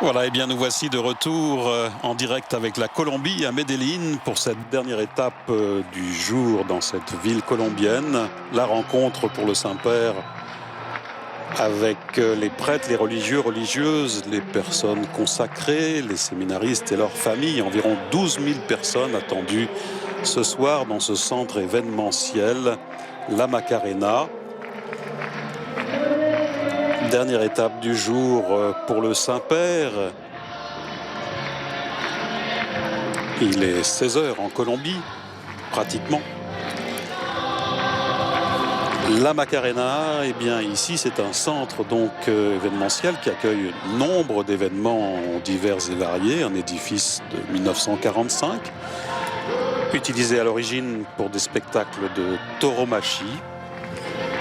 Voilà, et bien nous voici de retour en direct avec la Colombie à Medellín pour cette dernière étape du jour dans cette ville colombienne. La rencontre pour le Saint-Père avec les prêtres, les religieux, religieuses, les personnes consacrées, les séminaristes et leurs familles. Environ 12 000 personnes attendues ce soir dans ce centre événementiel, la Macarena. Dernière étape du jour pour le Saint-Père. Il est 16 h en Colombie, pratiquement. La Macarena, eh bien ici c'est un centre donc événementiel qui accueille nombre d'événements divers et variés, un édifice de 1945, utilisé à l'origine pour des spectacles de tauromachie.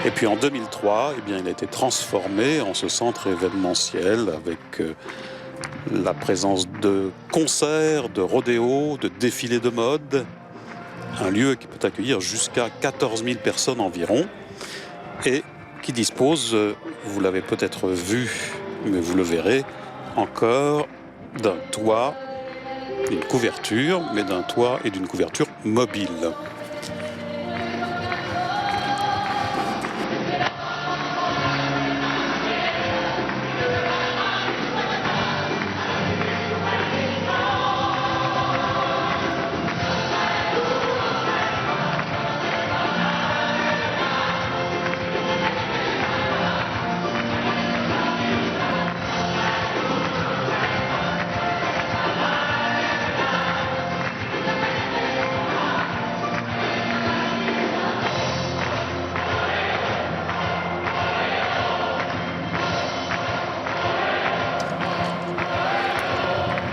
Et puis en 2003, eh bien, il a été transformé en ce centre événementiel avec la présence de concerts, de rodéos, de défilés de mode. Un lieu qui peut accueillir jusqu'à 14 000 personnes environ et qui dispose, vous l'avez peut-être vu, mais vous le verrez, encore d'un toit, d'une couverture, mais d'un toit et d'une couverture mobile.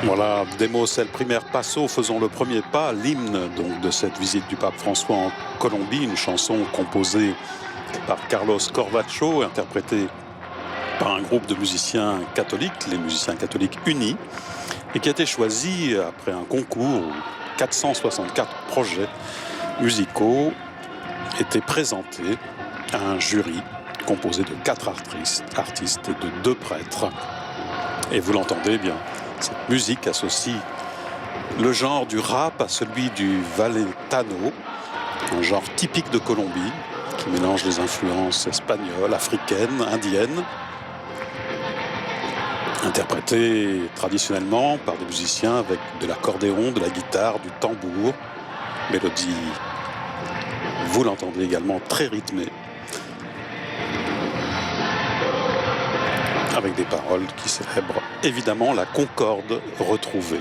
Voilà, Demos el primer paso, faisons le premier pas, l'hymne donc de cette visite du pape François en Colombie, une chanson composée par Carlos Corvacho, interprétée par un groupe de musiciens catholiques, les musiciens catholiques unis, et qui a été choisie après un concours où 464 projets musicaux étaient présentés à un jury composé de 4 artistes et de 2 prêtres. Et vous l'entendez bien, cette musique associe le genre du rap à celui du valletano, un genre typique de Colombie qui mélange les influences espagnoles, africaines, indiennes, interprété traditionnellement par des musiciens avec de l'accordéon, de la guitare, du tambour, mélodie, vous l'entendez également, très rythmée, avec des paroles qui célèbrent évidemment la concorde retrouvée.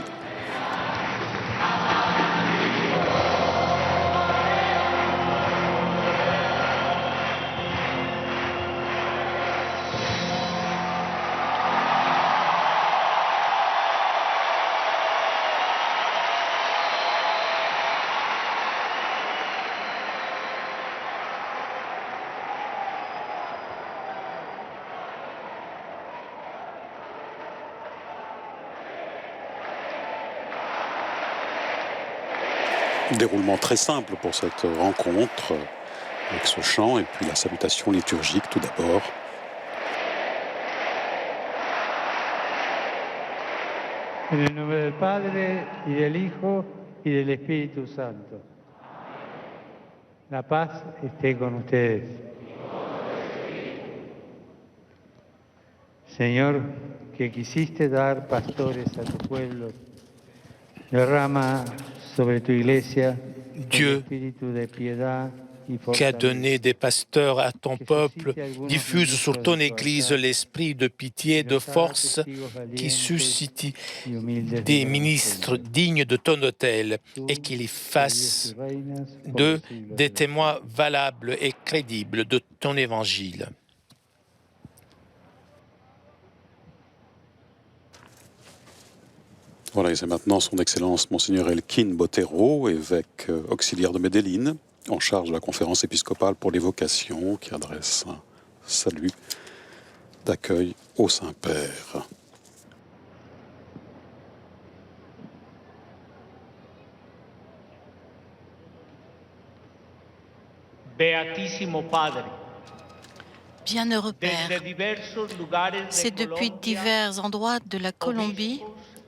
Déroulement très simple pour cette rencontre, avec ce chant et puis la salutation liturgique tout d'abord. En el nombre del Padre, y del Hijo, y del Espíritu Santo. La paz esté con ustedes. Señor, que quisiste dar pastores a tu pueblo, derrama sobre tu iglesia el Dieu, espíritu de piedad y qui a donné fortaleza. des pasteurs à ton peuple, diffuse sur ton Église l'esprit de pitié et de force qui suscite des ministres dignes de ton autel et qui les fasse d'eux des témoins valables et crédibles de ton évangile. Voilà, et c'est maintenant son Excellence Monseigneur Elkin Botero, évêque auxiliaire de Medellín, en charge de la conférence épiscopale pour les vocations, qui adresse un salut d'accueil au Saint-Père. Beatísimo Padre, Bienheureux Père, c'est depuis divers endroits de la Colombie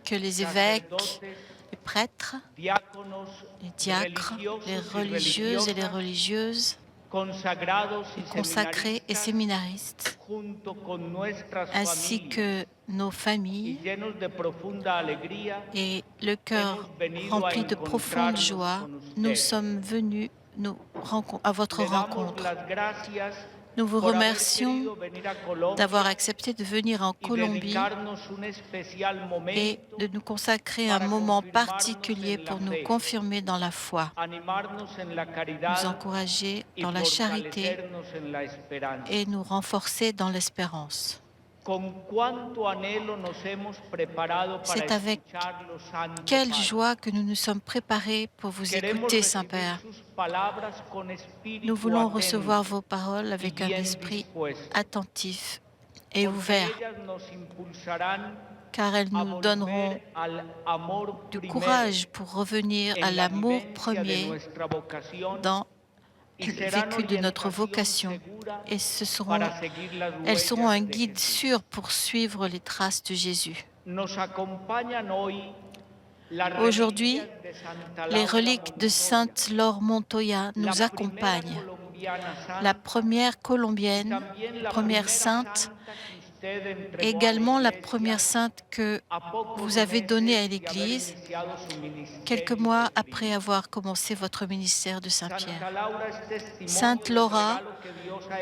que les évêques, les prêtres, les diacres, les religieuses et les religieuses, les consacrés et séminaristes, ainsi que nos familles et le cœur rempli de profonde joie, nous sommes venus à votre rencontre. Nous vous remercions d'avoir accepté de venir en Colombie et de nous consacrer un moment particulier pour nous confirmer dans la foi, nous encourager dans la charité et nous renforcer dans l'espérance. C'est avec quelle joie que nous nous sommes préparés pour vous écouter, Saint-Père. Nous voulons recevoir vos paroles avec un esprit attentif et ouvert, car elles nous donneront du courage pour revenir à l'amour premier dans le vécu de notre vocation, et elles seront un guide sûr pour suivre les traces de Jésus. Aujourd'hui, les reliques de Sainte Laure Montoya nous accompagnent. La première colombienne, première sainte, également la première sainte que vous avez donnée à l'Église quelques mois après avoir commencé votre ministère de Saint-Pierre. Sainte Laura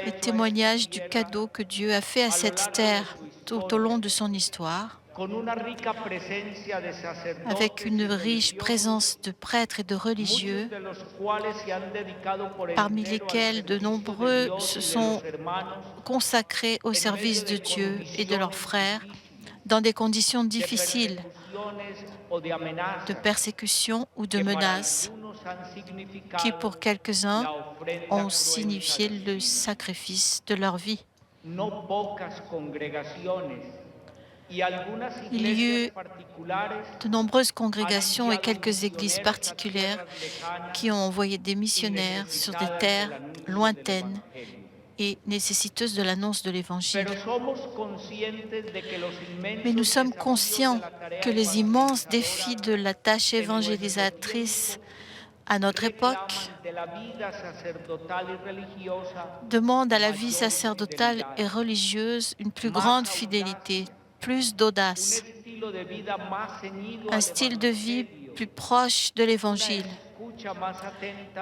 est témoignage du cadeau que Dieu a fait à cette terre tout au long de son histoire, avec une riche présence de prêtres et de religieux, parmi lesquels de nombreux se sont consacrés au service de Dieu et de leurs frères dans des conditions difficiles de persécution ou de menaces qui, pour quelques-uns, ont signifié le sacrifice de leur vie. Il y eut de nombreuses congrégations et quelques églises particulières qui ont envoyé des missionnaires sur des terres lointaines et nécessiteuses de l'annonce de l'Évangile. Mais nous sommes conscients que les immenses défis de la tâche évangélisatrice à notre époque demandent à la vie sacerdotale et religieuse une plus grande fidélité, plus d'audace, un style de vie plus proche de l'Évangile,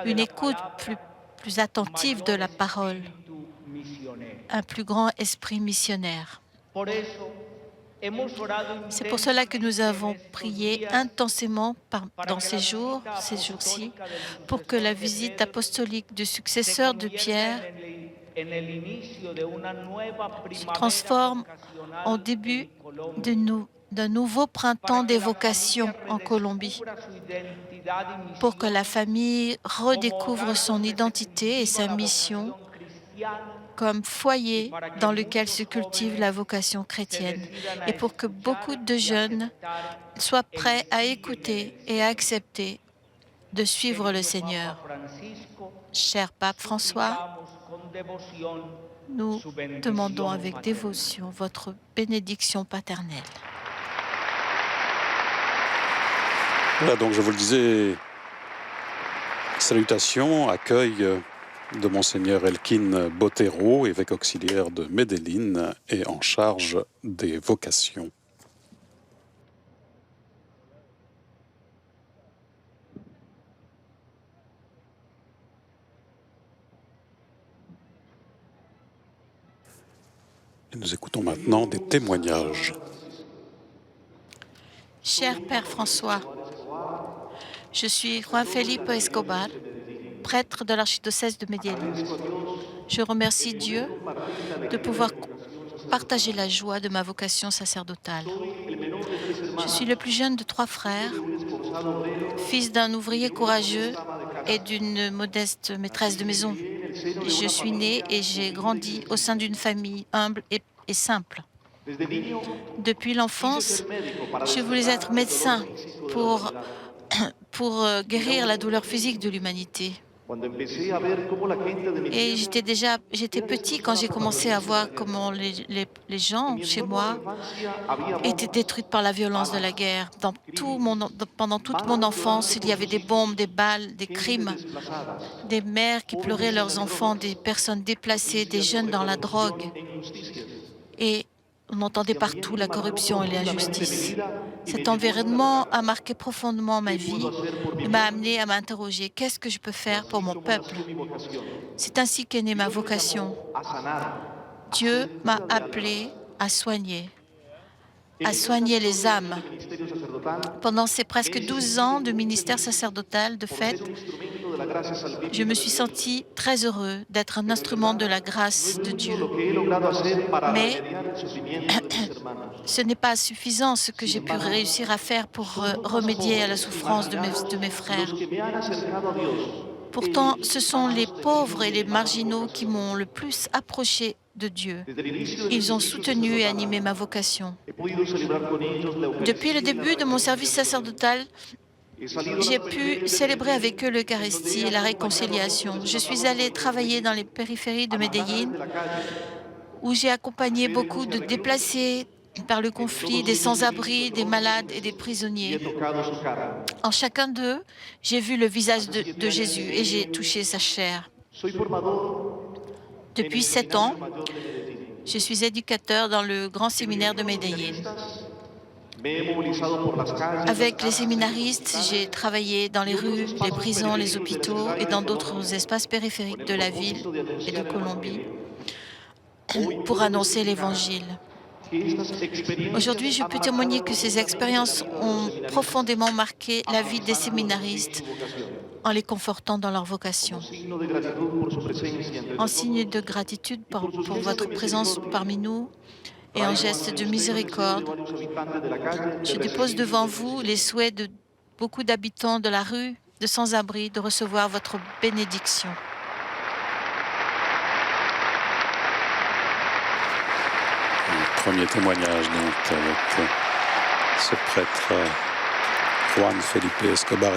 une écoute plus attentive de la parole, un plus grand esprit missionnaire. C'est pour cela que nous avons prié intensément dans ces jours-ci, pour que la visite apostolique du successeur de Pierre se transforme en début d'un nouveau printemps d'évocation en Colombie, pour que la famille redécouvre son identité et sa mission comme foyer dans lequel se cultive la vocation chrétienne, et pour que beaucoup de jeunes soient prêts à écouter et à accepter de suivre le Seigneur. Cher Pape François, nous demandons avec dévotion votre bénédiction paternelle. Voilà, donc je vous le disais, salutations, accueil de Monseigneur Elkin Botero, évêque auxiliaire de Medellín et en charge des vocations. Et nous écoutons maintenant des témoignages. Cher Père François, je suis Juan Felipe Escobar, prêtre de l'archidiocèse de Medellín. Je remercie Dieu de pouvoir partager la joie de ma vocation sacerdotale. Je suis le plus jeune de 3 frères, fils d'un ouvrier courageux et d'une modeste maîtresse de maison. Je suis né et j'ai grandi au sein d'une famille humble et simple. Depuis l'enfance, je voulais être médecin pour guérir la douleur physique de l'humanité. Et j'étais petit quand j'ai commencé à voir comment les gens chez moi étaient détruits par la violence de la guerre. Pendant toute mon enfance, il y avait des bombes, des balles, des crimes, des mères qui pleuraient leurs enfants, des personnes déplacées, des jeunes dans la drogue. Et on entendait partout la corruption et l'injustice. Cet environnement a marqué profondément ma vie et m'a amené à m'interroger, qu'est-ce que je peux faire pour mon peuple? C'est ainsi qu'est née ma vocation. Dieu m'a appelé à soigner les âmes. Pendant ces presque 12 ans de ministère sacerdotal, de fait, je me suis senti très heureux d'être un instrument de la grâce de Dieu. Mais ce n'est pas suffisant ce que j'ai pu réussir à faire pour remédier à la souffrance de mes frères. Pourtant, ce sont les pauvres et les marginaux qui m'ont le plus approché de Dieu. Ils ont soutenu et animé ma vocation. Depuis le début de mon service sacerdotal, j'ai pu célébrer avec eux l'Eucharistie et la réconciliation. Je suis allée travailler dans les périphéries de Medellín, où j'ai accompagné beaucoup de déplacés par le conflit, des sans-abri, des malades et des prisonniers. En chacun d'eux, j'ai vu le visage de Jésus et j'ai touché sa chair. Depuis 7 ans, je suis éducateur dans le grand séminaire de Medellín. Avec les séminaristes, j'ai travaillé dans les rues, les prisons, les hôpitaux et dans d'autres espaces périphériques de la ville et de Colombie pour annoncer l'Évangile. Aujourd'hui, je peux témoigner que ces expériences ont profondément marqué la vie des séminaristes en les confortant dans leur vocation. En signe de gratitude pour votre présence parmi nous et en geste de miséricorde, je dépose devant vous les souhaits de beaucoup d'habitants de la rue, de sans-abri, de recevoir votre bénédiction. Premier témoignage donc avec ce prêtre Juan Felipe Escobar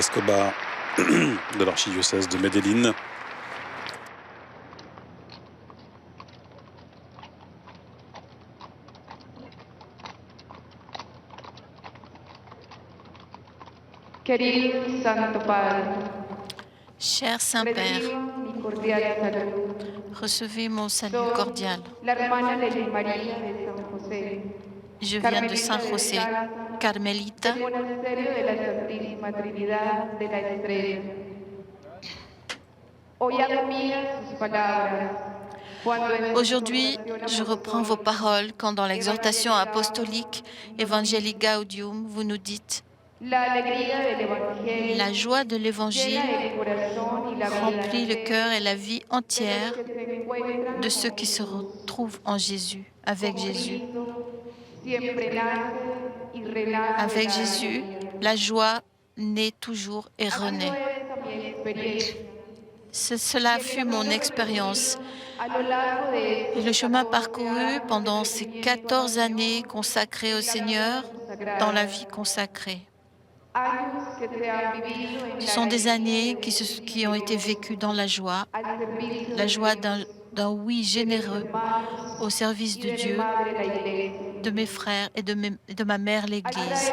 de l'archidiocèse de Medellín. Querido Santo Padre, Cher Saint-Père, recevez mon salut cordial. la hermana Lely María de San José, Je viens de San José, Carmelita, del monasterio de la Santísima Trinidad de la Estrella. Hoy hago mías sus palabras. Aujourd'hui, je reprends vos paroles quand dans l'exhortation apostolique Evangelii Gaudium, vous nous dites la joie de l'Évangile remplit le cœur et la vie entière de ceux qui se retrouvent en Jésus, avec Jésus. Avec Jésus, la joie naît toujours et renaît. Cela fut mon expérience. Et le chemin parcouru pendant ces 14 années consacrées au Seigneur dans la vie consacrée. Ce sont des années qui ont été vécues dans la joie d'un oui généreux au service de Dieu, de mes frères et de ma mère l'Église.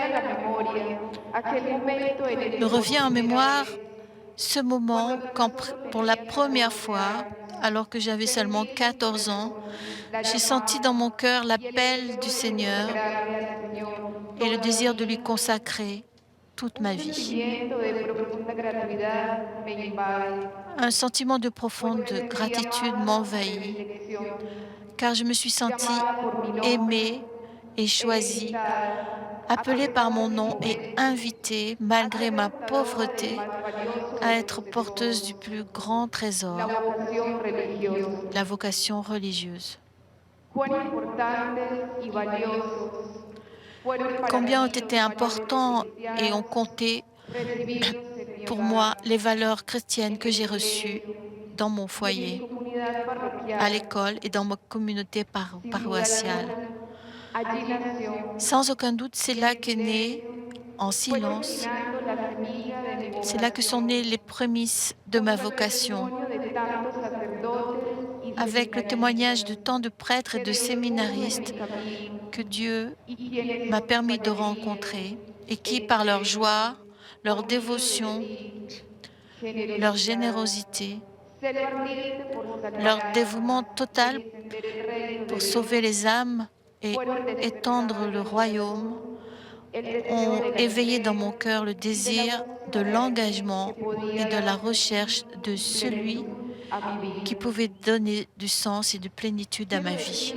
Me revient en mémoire ce moment quand, pour la première fois, alors que j'avais seulement 14 ans, j'ai senti dans mon cœur l'appel du Seigneur et le désir de lui consacrer toute ma vie. Un sentiment de profonde gratitude m'envahit, car je me suis sentie aimée et choisie, appelée par mon nom et invitée, malgré ma pauvreté, à être porteuse du plus grand trésor, la vocation religieuse. Combien ont été importants et ont compté pour moi les valeurs chrétiennes que j'ai reçues dans mon foyer, à l'école et dans ma communauté paroissiale. Sans aucun doute, c'est là qu'est née, en silence, C'est là que sont nées les prémices de ma vocation, avec le témoignage de tant de prêtres et de séminaristes que Dieu m'a permis de rencontrer et qui, par leur joie, leur dévotion, leur générosité, leur dévouement total pour sauver les âmes et étendre le royaume, ont éveillé dans mon cœur le désir de l'engagement et de la recherche de celui qui pouvait donner du sens et de plénitude à ma vie.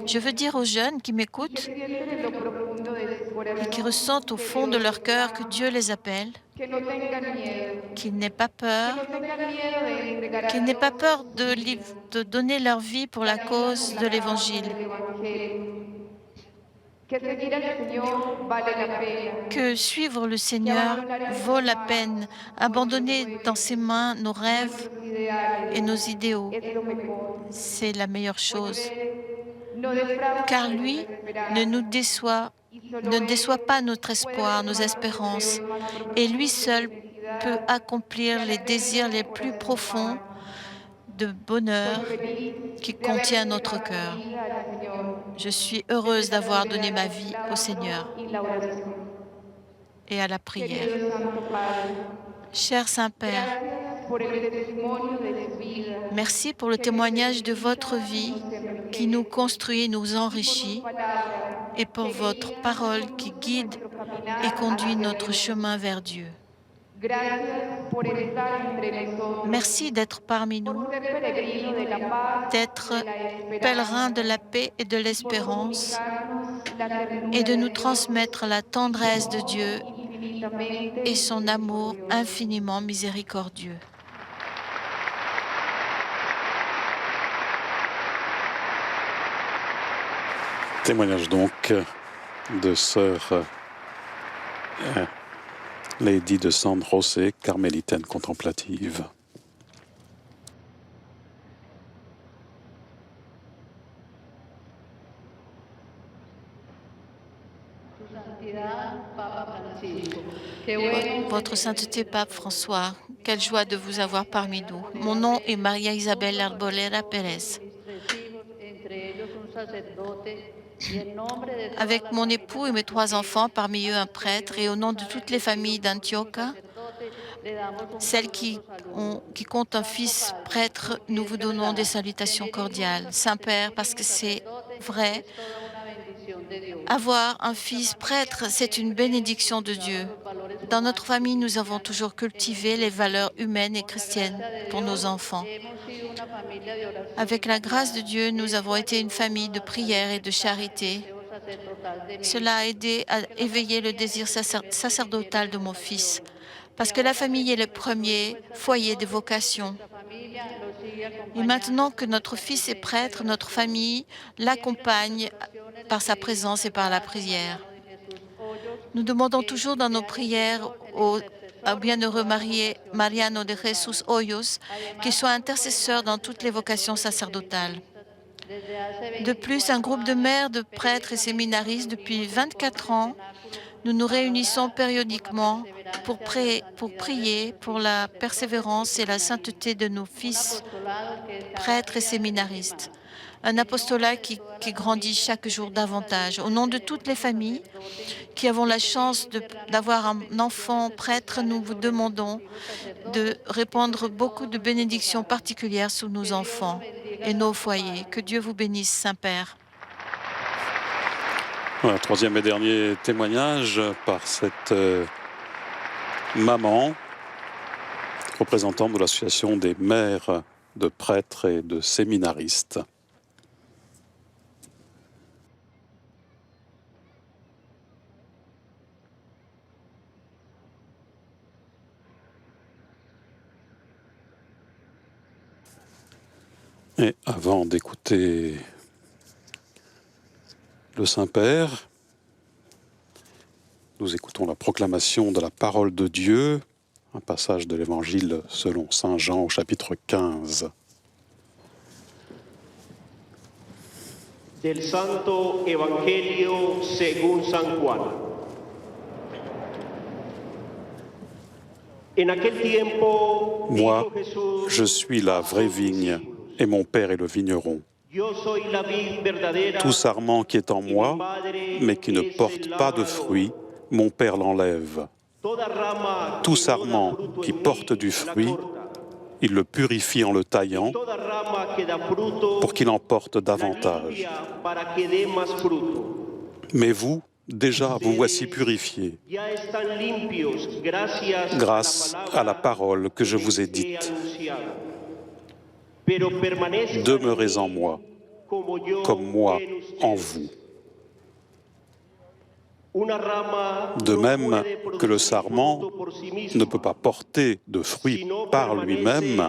Je veux dire aux jeunes qui m'écoutent et qui ressentent au fond de leur cœur que Dieu les appelle, qu'ils n'aient pas peur, de donner leur vie pour la cause de l'Évangile, que suivre le Seigneur vaut la peine, abandonner dans ses mains nos rêves et nos idéaux. C'est la meilleure chose, car lui ne déçoit pas notre espoir, nos espérances, et lui seul peut accomplir les désirs les plus profonds de bonheur qui contient notre cœur. Je suis heureuse d'avoir donné ma vie au Seigneur et à la prière. Cher Saint-Père, merci pour le témoignage de votre vie qui nous construit et nous enrichit, et pour votre parole qui guide et conduit notre chemin vers Dieu. Merci d'être parmi nous, d'être pèlerins de la paix et de l'espérance, et de nous transmettre la tendresse de Dieu et son amour infiniment miséricordieux. Témoignage donc de sœur Lady de San José, carmélitaine contemplative. Votre Sainteté, Pape François, quelle joie de vous avoir parmi nous. Mon nom est Maria Isabel Arboleda Pérez. Avec mon époux et mes 3 enfants, parmi eux un prêtre, et au nom de toutes les familles d'Antioquia, celles qui comptent un fils prêtre, nous vous donnons des salutations cordiales. Saint-Père, parce que c'est vrai, avoir un fils prêtre, c'est une bénédiction de Dieu. Dans notre famille, nous avons toujours cultivé les valeurs humaines et chrétiennes pour nos enfants. Avec la grâce de Dieu, nous avons été une famille de prière et de charité. Cela a aidé à éveiller le désir sacerdotal de mon fils, parce que la famille est le premier foyer de vocation. Et maintenant que notre fils est prêtre, notre famille l'accompagne par sa présence et par la prière. Nous demandons toujours dans nos prières au bienheureux Mariano de Jesus Hoyos qu'il soit intercesseur dans toutes les vocations sacerdotales. De plus, un groupe de mères, de prêtres et séminaristes, depuis 24 ans, nous nous réunissons périodiquement pour prier pour la persévérance et la sainteté de nos fils, prêtres et séminaristes. Un apostolat qui grandit chaque jour davantage. Au nom de toutes les familles qui avons la chance d'avoir un enfant prêtre, nous vous demandons de répandre beaucoup de bénédictions particulières sur nos enfants et nos foyers. Que Dieu vous bénisse, Saint-Père. Voilà, 3e et dernier témoignage par cette maman, représentante de l'association des mères de prêtres et de séminaristes. Et avant d'écouter le Saint-Père, nous écoutons la proclamation de la parole de Dieu, un passage de l'Évangile selon saint Jean au chapitre 15. Del Santo Evangelio según San Juan. Moi, je suis la vraie vigne et mon Père est le vigneron. Tout sarment qui est en moi, mais qui ne porte pas de fruit, mon Père l'enlève. Tout sarment qui porte du fruit, il le purifie en le taillant pour qu'il en porte davantage. Mais vous, déjà, vous voici purifiés grâce à la parole que je vous ai dite. Demeurez en moi, comme moi en vous. De même que le sarment ne peut pas porter de fruits par lui-même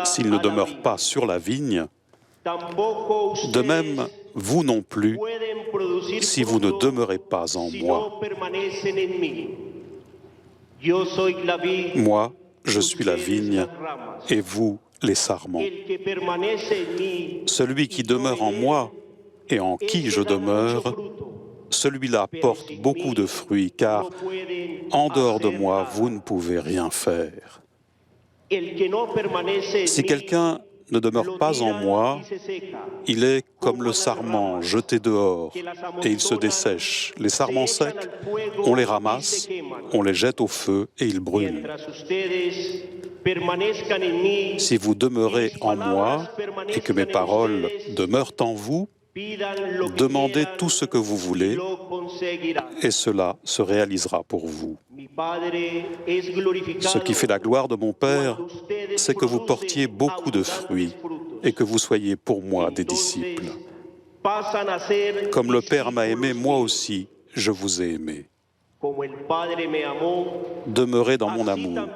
s'il ne demeure pas sur la vigne, de même, vous non plus, si vous ne demeurez pas en moi. Moi, je suis la vigne et vous, les sarments. Celui qui demeure en moi et en qui je demeure, celui-là porte beaucoup de fruits, car en dehors de moi, vous ne pouvez rien faire. Si quelqu'un ne demeure pas en moi, il est comme le sarment jeté dehors et il se dessèche. Les sarments secs, on les ramasse, on les jette au feu et ils brûlent. Si vous demeurez en moi et que mes paroles demeurent en vous, demandez tout ce que vous voulez et cela se réalisera pour vous. Ce qui fait la gloire de mon Père, c'est que vous portiez beaucoup de fruits et que vous soyez pour moi des disciples. Comme le Père m'a aimé, moi aussi, je vous ai aimé. Demeurez dans mon amour.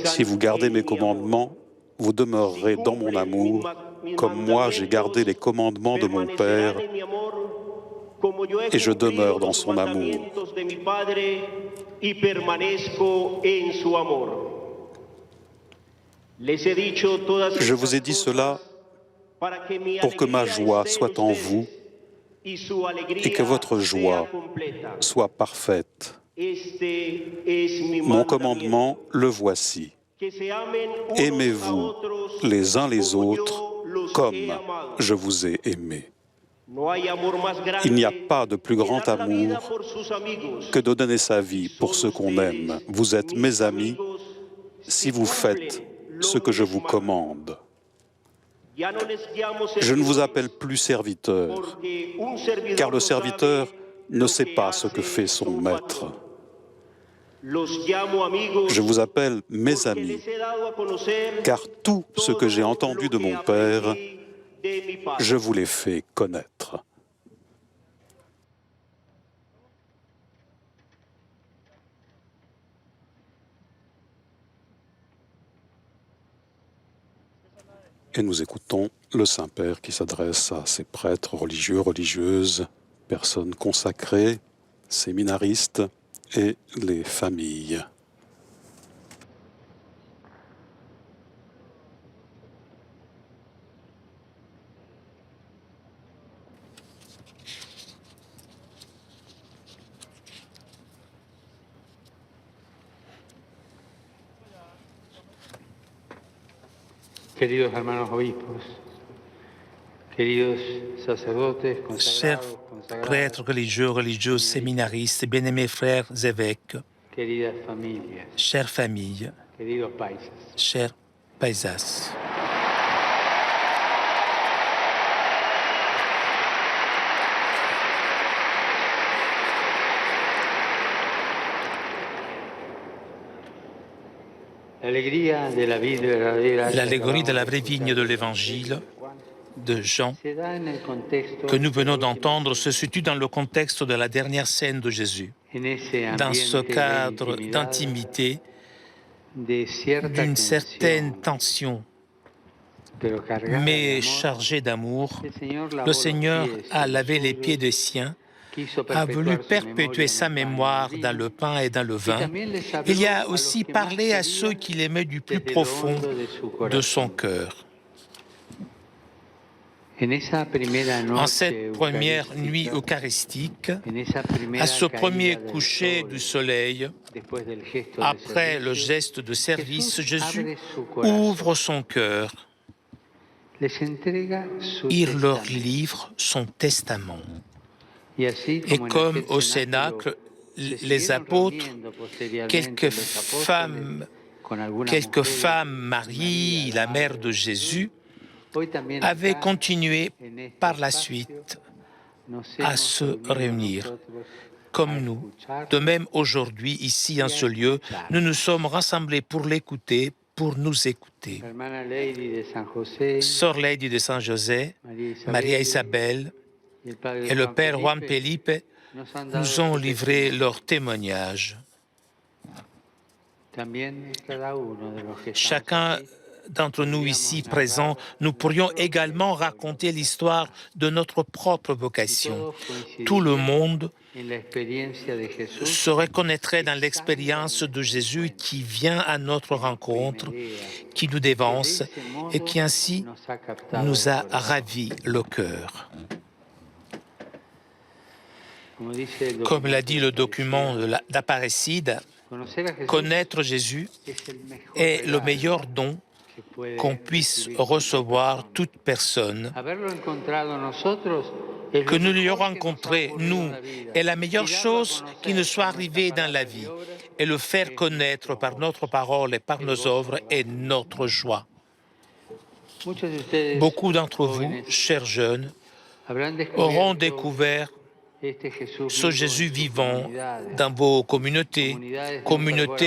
Si vous gardez mes commandements, vous demeurerez dans mon amour, comme moi j'ai gardé les commandements de mon Père et je demeure dans son amour. Je vous ai dit cela pour que ma joie soit en vous et que votre joie soit parfaite. Mon commandement, le voici. Aimez-vous les uns les autres comme je vous ai aimés. Il n'y a pas de plus grand amour que de donner sa vie pour ceux qu'on aime. Vous êtes mes amis si vous faites ce que je vous commande. Je ne vous appelle plus serviteur, car le serviteur ne sait pas ce que fait son maître. Je vous appelle mes amis, car tout ce que j'ai entendu de mon Père, je vous l'ai fait connaître. Et nous écoutons le Saint-Père qui s'adresse à ses prêtres religieux, religieuses, personnes consacrées, séminaristes et les familles. Queridos hermanos obispos, queridos sacerdotes, Chers consagrados, consagradas, prêtres religieux, religieuses, séminaristes, bien-aimés frères évêques, queridas familias, chères familles, queridos paisas. chers paisas. L'allégorie de la vraie vigne de l'Évangile de Jean que nous venons d'entendre se situe dans le contexte de la dernière scène de Jésus. Dans ce cadre d'intimité, d'une certaine tension, mais chargé d'amour, le Seigneur a lavé les pieds des siens, a voulu perpétuer sa mémoire dans le pain et dans le vin. Il y a aussi parlé à ceux qu'il aimait du plus profond de son cœur. En cette première nuit eucharistique, à ce premier coucher du soleil, après le geste de service, Jésus ouvre son cœur. Il leur livre son testament. Et comme au Cénacle, les apôtres, quelques femmes, Marie, la mère de Jésus, avaient continué par la suite à se réunir. Comme nous, de même aujourd'hui, ici en ce lieu, nous nous sommes rassemblés pour l'écouter, pour nous écouter. Sœur Lady de San José, Maria Isabelle et le Père Juan Felipe nous ont livré leur témoignage. Chacun d'entre nous ici présents, nous pourrions également raconter l'histoire de notre propre vocation. Tout le monde se reconnaîtrait dans l'expérience de Jésus qui vient à notre rencontre, qui nous dévance et qui ainsi nous a ravi le cœur. Comme l'a dit le document d'Aparecida, connaître Jésus est le meilleur don qu'on puisse recevoir toute personne. Que nous l'ayons rencontré, nous, est la meilleure chose qui nous soit arrivée dans la vie. Et le faire connaître par notre parole et par nos œuvres est notre joie. Beaucoup d'entre vous, chers jeunes, auront découvert ce Jésus vivant dans vos communautés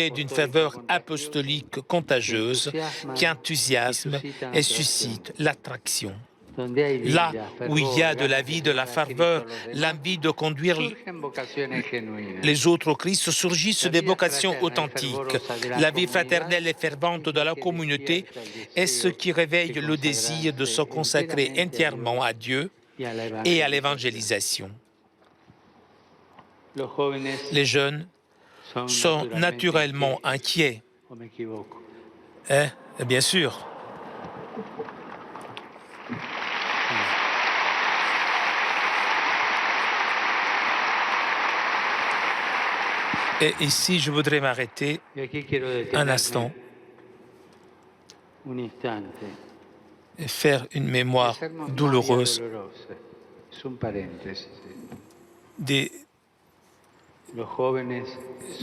d'une ferveur apostolique contagieuse qui enthousiasme et suscite l'attraction. Là où il y a de la vie, de la ferveur, l'envie de conduire les autres au Christ, surgissent des vocations authentiques. La vie fraternelle et fervente de la communauté est ce qui réveille le désir de se consacrer entièrement à Dieu et à l'évangélisation. Les jeunes sont naturellement inquiets. Bien sûr. Et ici, je voudrais m'arrêter un instant et faire une mémoire douloureuse des...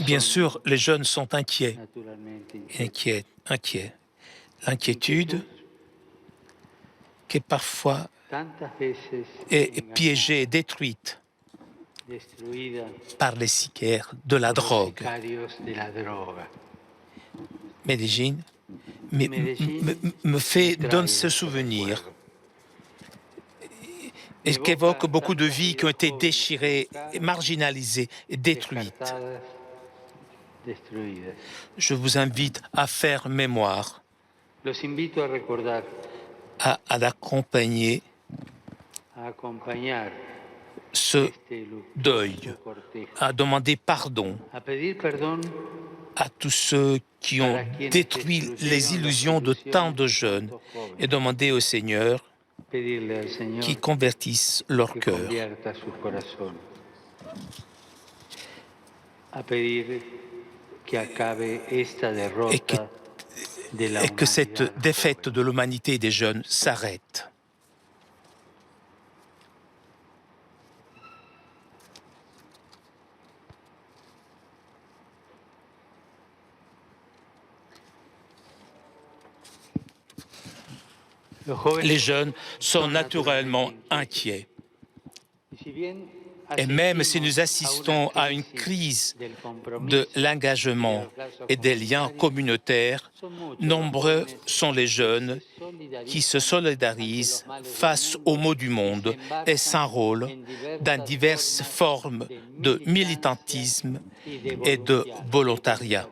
Bien sûr, les jeunes sont inquiets. L'inquiétude qui parfois est piégée et détruite par les sicaires de la drogue. Medellín donne ce souvenir et qu'évoque beaucoup de vies qui ont été déchirées, marginalisées, détruites. Je vous invite à faire mémoire, à accompagner ce deuil, à demander pardon à tous ceux qui ont détruit les illusions de tant de jeunes et demander au Seigneur qui convertissent leur cœur. Et que cette défaite de l'humanité des jeunes s'arrête. Les jeunes sont naturellement inquiets. Et même si nous assistons à une crise de l'engagement et des liens communautaires, nombreux sont les jeunes qui se solidarisent face aux maux du monde et s'enrôlent dans diverses formes de militantisme et de volontariat.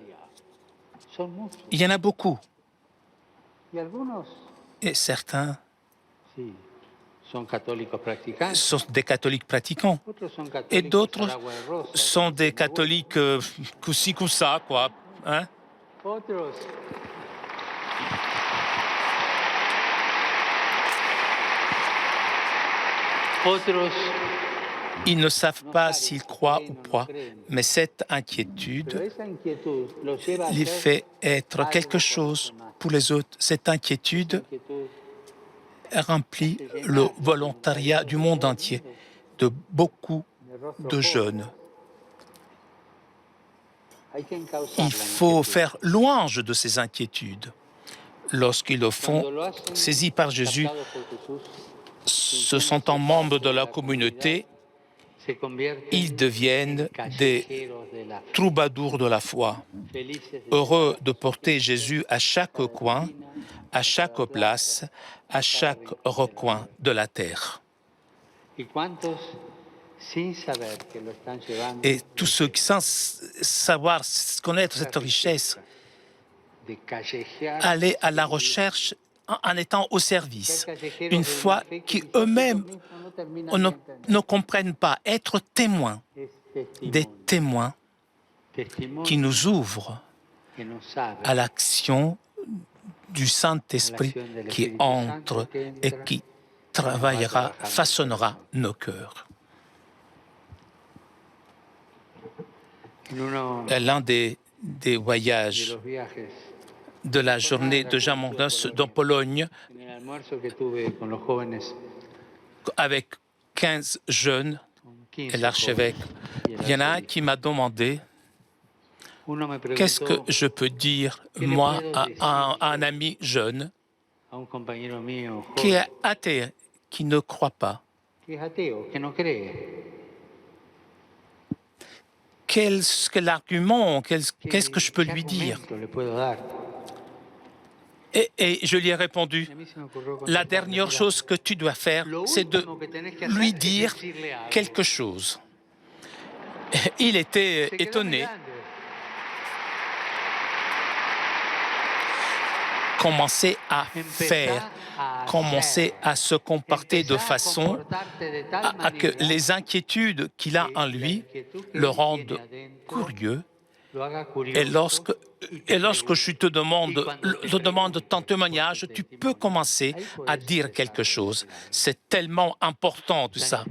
Il y en a beaucoup. Et certains sont des catholiques pratiquants. Et d'autres sont des catholiques coup-ci, coup-ça, quoi. Hein? Ils ne savent pas s'ils croient ou pas, mais cette inquiétude les fait être quelque chose pour les autres. Cette inquiétude remplit le volontariat du monde entier, de beaucoup de jeunes. Il faut faire louange de ces inquiétudes. Lorsqu'ils le font, saisis par Jésus, se sentant membres de la communauté, ils deviennent des troubadours de la foi, heureux de porter Jésus à chaque coin, à chaque place, à chaque recoin de la terre. Et tous ceux qui, sans savoir, connaître cette richesse, aller à la recherche en étant au service, une foi qui eux-mêmes ne comprennent pas, être témoins, des témoins qui nous ouvrent à l'action du Saint-Esprit qui entre et qui travaillera, façonnera nos cœurs. L'un des voyages de la journée de Jean Mondos dans Pologne, avec 15 jeunes et l'archevêque, il y en a un qui m'a demandé qu'est-ce que je peux dire, moi, à un ami jeune qui est athée, qui ne croit pas. Quel argument, qu'est-ce que je peux lui dire? Et je lui ai répondu, la dernière chose que tu dois faire, c'est de lui dire quelque chose. Il était étonné. Commencer à faire, commencer à se comporter de façon à que les inquiétudes qu'il a en lui le rendent curieux. Et lorsque je te demande ton témoignage, tu peux commencer à dire quelque chose. C'est tellement important tout ça.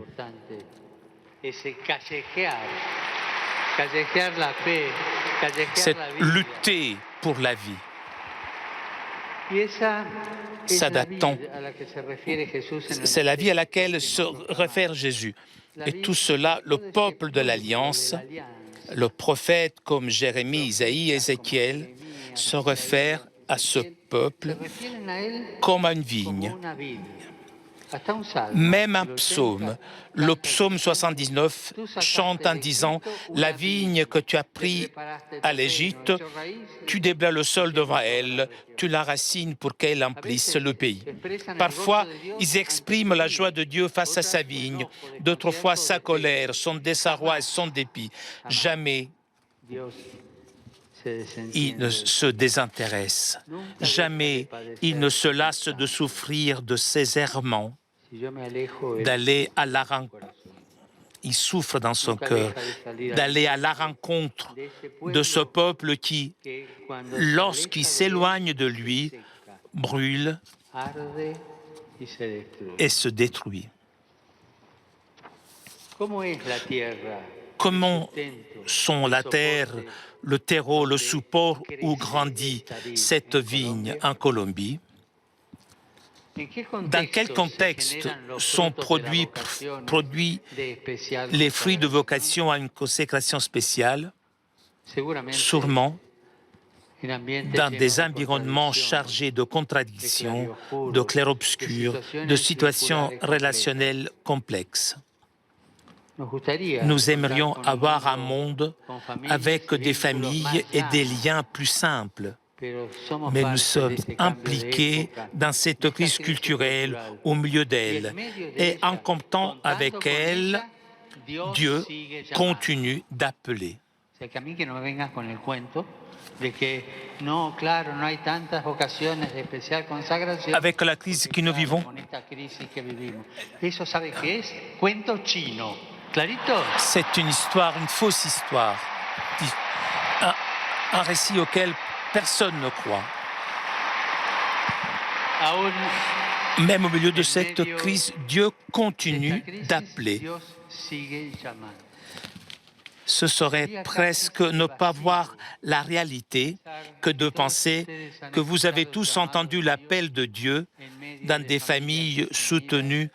C'est lutter pour la vie. C'est la vie à laquelle se réfère Jésus. Et tout cela, le peuple de l'Alliance, le prophète comme Jérémie, Isaïe, Ézéchiel, se réfèrent à ce peuple comme à une vigne. Même un psaume, le psaume 79, chante en disant « La vigne que tu as prise à l'Égypte, tu déblaies le sol devant elle, tu la racines pour qu'elle emplisse le pays. » Parfois, ils expriment la joie de Dieu face à sa vigne, d'autres fois sa colère, son désarroi et son dépit. Jamais il ne se désintéresse. Jamais il ne se lasse de souffrir de ses errements, d'aller à la rencontre. Il souffre dans son cœur, d'aller à la rencontre de ce peuple qui, lorsqu'il s'éloigne de lui, brûle et se détruit. Comment sont la terre, le terreau, le support où grandit cette vigne en Colombie? Dans quel contexte sont produits les fruits de vocation à une consécration spéciale? Sûrement dans des environnements chargés de contradictions, de clair-obscur, de situations relationnelles complexes. Nous aimerions avoir un monde avec des familles et des liens plus simples. Mais nous sommes impliqués dans cette crise culturelle au milieu d'elle. Et en comptant avec elle, Dieu continue d'appeler. Avec la crise que nous vivons, c'est une histoire, une fausse histoire, un récit auquel personne ne croit. Même au milieu de cette crise, Dieu continue d'appeler. Ce serait presque ne pas voir la réalité que de penser que vous avez tous entendu l'appel de Dieu dans des familles soutenues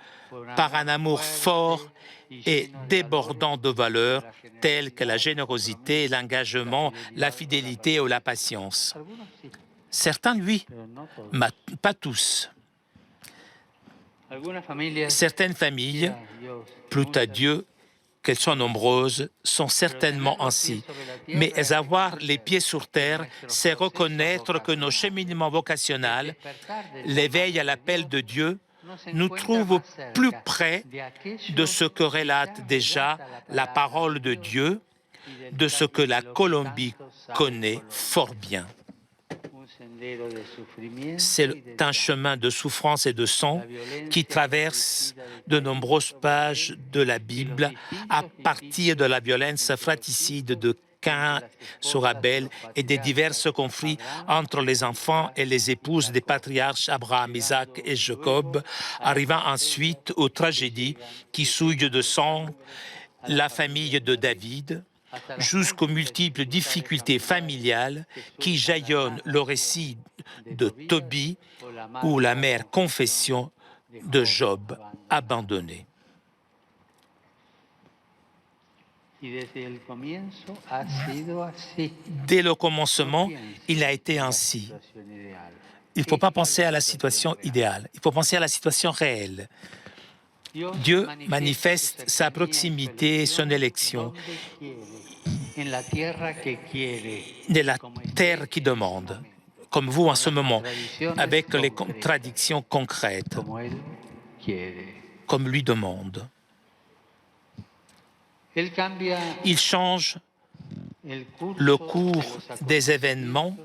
par un amour fort et débordant de valeurs telles que la générosité, l'engagement, la fidélité ou la patience. Certains, oui, mais pas tous. Certaines familles, plût à Dieu qu'elles soient nombreuses, sont certainement ainsi. Mais avoir les pieds sur terre, c'est reconnaître que nos cheminements vocationnels, l'éveil à l'appel de Dieu, nous trouvent plus près de ce que relate déjà la parole de Dieu, de ce que la Colombie connaît fort bien. C'est un chemin de souffrance et de sang qui traverse de nombreuses pages de la Bible à partir de la violence fratricide de Caïn sur Abel et des divers conflits entre les enfants et les épouses des patriarches Abraham, Isaac et Jacob, arrivant ensuite aux tragédies qui souillent de sang la famille de David, jusqu'aux multiples difficultés familiales qui jaillonnent le récit de Tobie ou la mère confession de Job abandonné. Dès le commencement, il a été ainsi. Il ne faut pas penser à la situation idéale, il faut penser à la situation réelle. Dieu manifeste sa proximité, son élection, de la terre qui demande, comme vous en ce moment, avec les contradictions concrètes, comme lui demande. Il change le cours des événements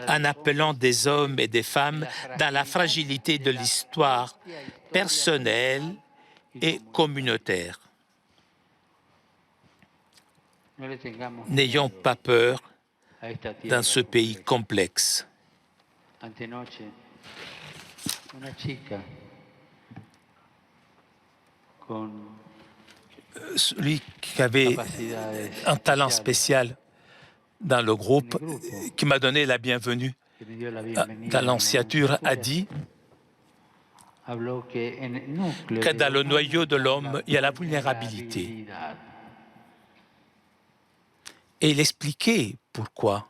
en appelant des hommes et des femmes dans la fragilité de l'histoire personnelle et communautaire. N'ayons pas peur dans ce pays complexe. Celui qui avait un talent spécial dans le groupe, qui m'a donné la bienvenue dans l'annonciature, a dit que dans le noyau de l'homme, il y a la vulnérabilité. Et il expliquait pourquoi.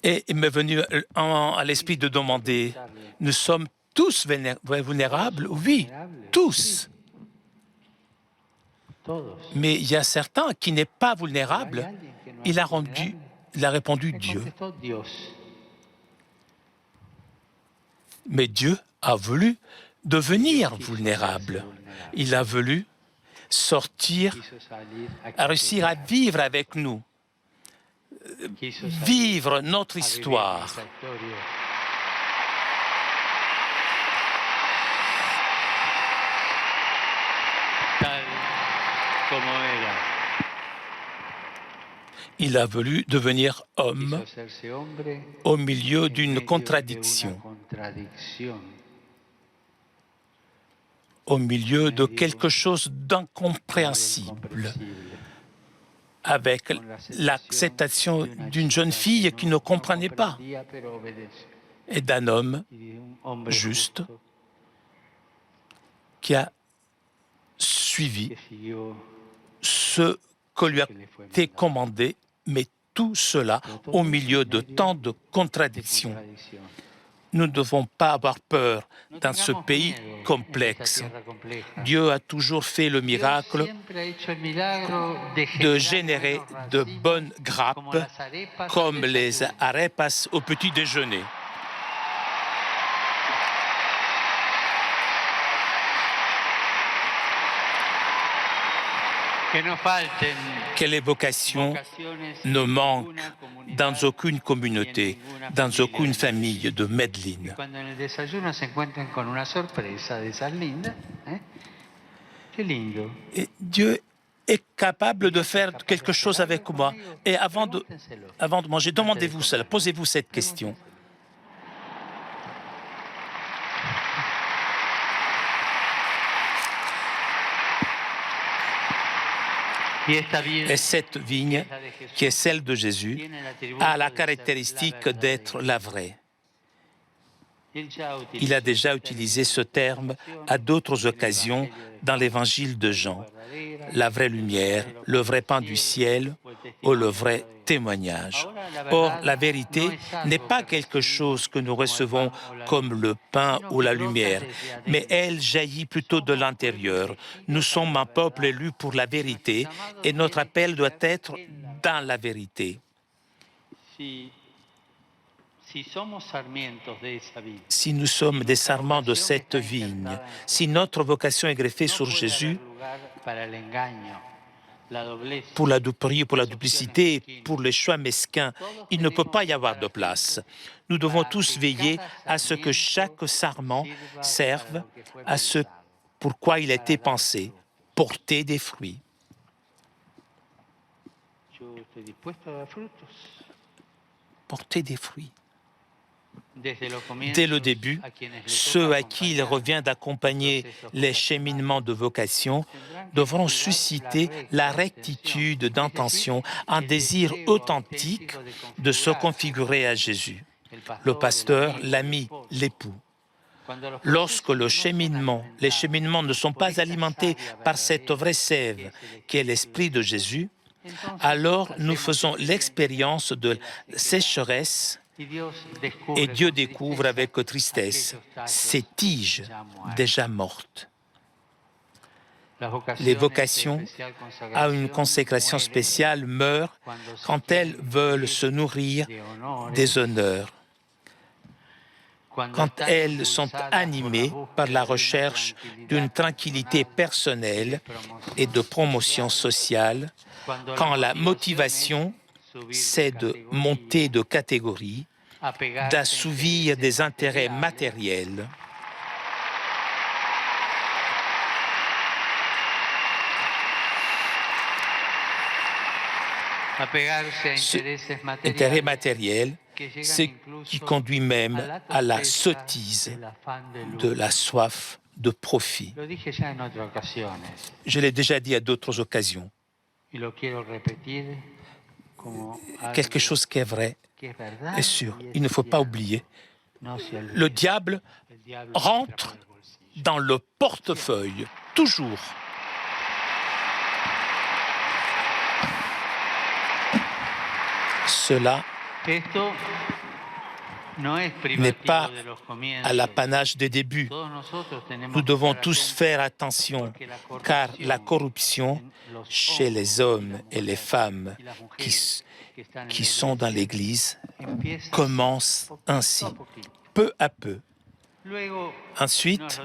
Et il m'est venu à l'esprit de demander, nous sommes tous vulnérables? Oui, tous. Mais il y a certains qui n'est pas vulnérable. Il a répondu Dieu. Mais Dieu a voulu devenir vulnérable. Il a voulu sortir, à réussir à vivre avec nous, vivre notre histoire. Il a voulu devenir homme au milieu d'une contradiction, au milieu de quelque chose d'incompréhensible, avec l'acceptation d'une jeune fille qui ne comprenait pas et d'un homme juste qui a suivi ce que lui a été commandé, mais tout cela au milieu de tant de contradictions. Nous ne devons pas avoir peur dans ce pays complexe. Dieu a toujours fait le miracle de générer de bonnes grappes comme les arepas au petit déjeuner. Que les vocations ne manquent dans aucune communauté, dans aucune famille de Medellín. Et Dieu est capable de faire quelque chose avec moi. Et avant de manger, demandez-vous cela, posez-vous cette question. Et cette vigne, qui est celle de Jésus, a la caractéristique d'être la vraie. Il a déjà utilisé ce terme à d'autres occasions dans l'évangile de Jean. La vraie lumière, le vrai pain du ciel ou le vrai témoignage. Or, la vérité n'est pas quelque chose que nous recevons comme le pain ou la lumière, mais elle jaillit plutôt de l'intérieur. Nous sommes un peuple élu pour la vérité et notre appel doit être dans la vérité. Si nous sommes des sarments de cette vigne, si notre vocation est greffée sur Jésus, pour la duperie, pour la duplicité, pour les choix mesquins, il ne peut pas y avoir de place. Nous devons tous veiller à ce que chaque sarment serve à ce pourquoi il a été pensé, porter des fruits. Porter des fruits. Dès le début, ceux à qui il revient d'accompagner les cheminements de vocation devront susciter la rectitude d'intention, un désir authentique de se configurer à Jésus, le pasteur, l'ami, l'époux. Lorsque les cheminements ne sont pas alimentés par cette vraie sève qui est l'Esprit de Jésus, alors nous faisons l'expérience de sécheresse. Et Dieu découvre avec tristesse ces tiges déjà mortes. Les vocations à une consécration spéciale meurent quand elles veulent se nourrir des honneurs, quand elles sont animées par la recherche d'une tranquillité personnelle et de promotion sociale, quand la motivation c'est de monter de catégorie, d'assouvir des intérêts matériels. Intérêt matériel, ce qui conduit même à la sottise de la soif de profit. Je l'ai déjà dit à d'autres occasions. Quelque chose qui est vrai est sûr. Il ne faut pas oublier. Le diable rentre dans le portefeuille, toujours. Cela n'est pas à l'apanage des débuts. Nous devons tous faire attention, car la corruption chez les hommes et les femmes qui sont dans l'Église commence ainsi, peu à peu. Ensuite,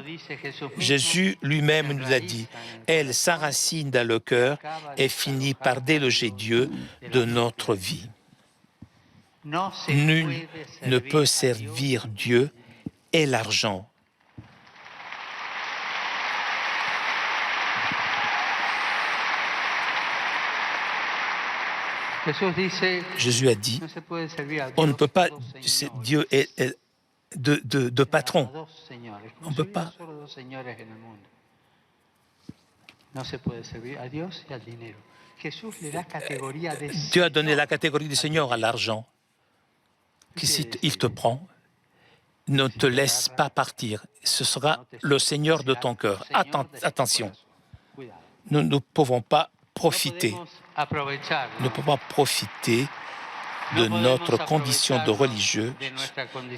Jésus lui-même nous a dit, elle s'enracine dans le cœur et finit par déloger Dieu de notre vie. Nul ne peut servir Dieu et l'argent. Jésus a dit, on ne peut pas, Dieu est de patron. On ne peut pas. Dieu a donné la catégorie du Seigneur à l'argent. Si il te prend, ne te laisse pas partir. Ce sera le Seigneur de ton cœur. Attention, nous ne pouvons pas profiter. Nous ne pouvons pas profiter de notre condition de religieux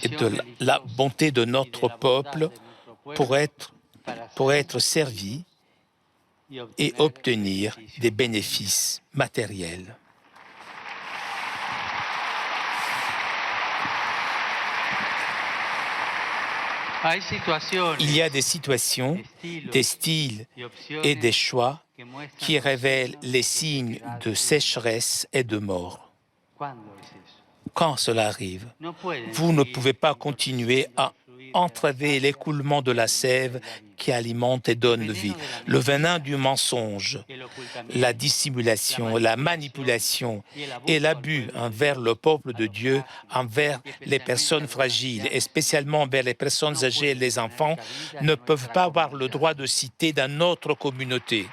et de la bonté de notre peuple pour être servi et obtenir des bénéfices matériels. Il y a des situations, des styles et des choix qui révèlent les signes de sécheresse et de mort. Quand cela arrive, vous ne pouvez pas continuer à entraver l'écoulement de la sève qui alimente et donne vie. Le venin du mensonge, la dissimulation, la manipulation et l'abus envers le peuple de Dieu, envers les personnes fragiles et spécialement envers les personnes âgées et les enfants ne peuvent pas avoir le droit de citer dans notre communauté.